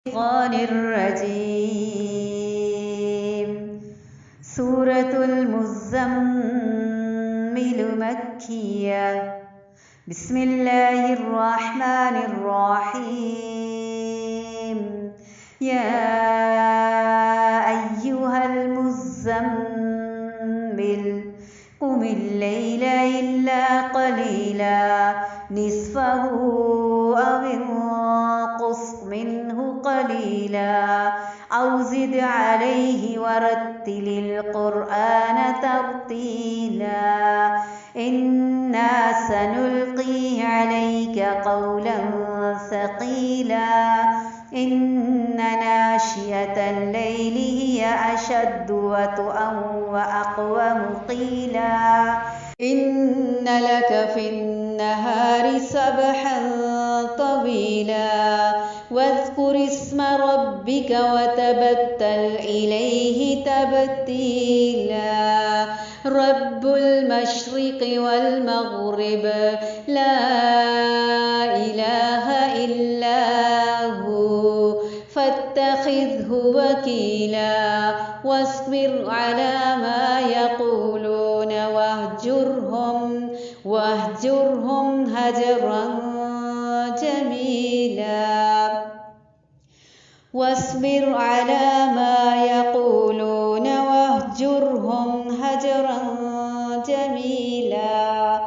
الشيطان الرجيم. سورة المزمل مكية. بسم الله الرحمن الرحيم. يا أيها المزمل قم الليل إلا قليلا نصفه أو انقص منه قليلا أو زد عليه ورتل القرآن ترتيلا إنا سنلقي عليك قولا ثقيلا إن ناشئة الليل هي أشد وطئا وأقوم قيلا إن لك في النهار سبحا طويلا واذكر اسم ربك وتبتل إليه تبتيلا رب المشرق والمغرب لا إله إلا هو فاتخذه وكيلا واصبر على ما يقولون واهجرهم هجرا جميلا واصبر على ما يقولون واهجرهم هجرا جميلا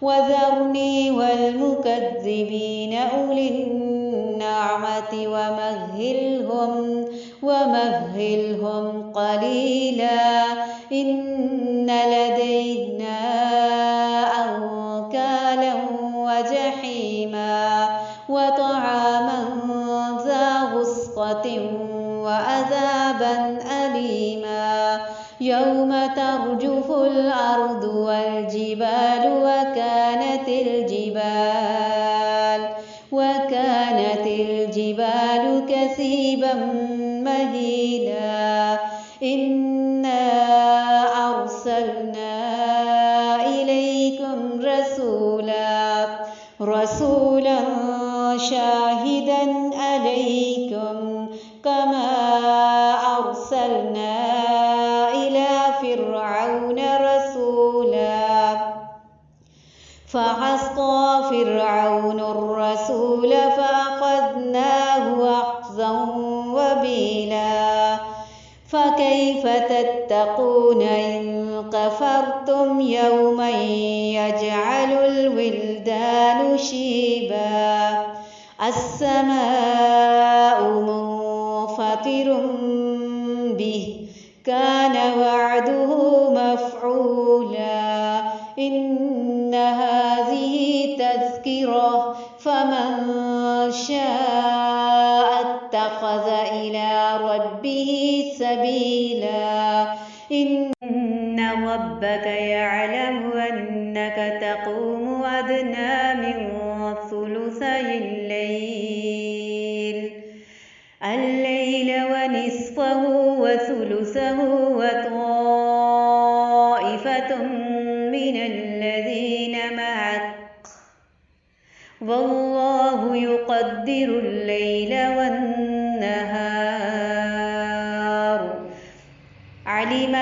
وذرني والمكذبين أولي النعمة ومهلهم قليلا إن لدينا أنكالا وجحيما وطعاما ذا غصة وعذابا أليما يوم ترجف الأرض والجبال وكانت الجبال كثيبا مهيلا إنا أرسلنا إليكم رسولا شاهدا عليكم كما أرسلنا إلى فرعون رسولا فعصى فرعون الرسول فأخذناه أخذا وبيلا فكيف تتقون إن كفرتم يوما يجعل الولدان شيبا السماء منفطر به كان وعده مفعولا إن هذه تذكرة فمن شاء اتخذ إلى ربه سبيلا إن ربك يعلم أنك تقوم أدنى من ثلثي الليل ونصفه وثلثه وطائفة من الذين معك والله يقدر الليل والنهار علم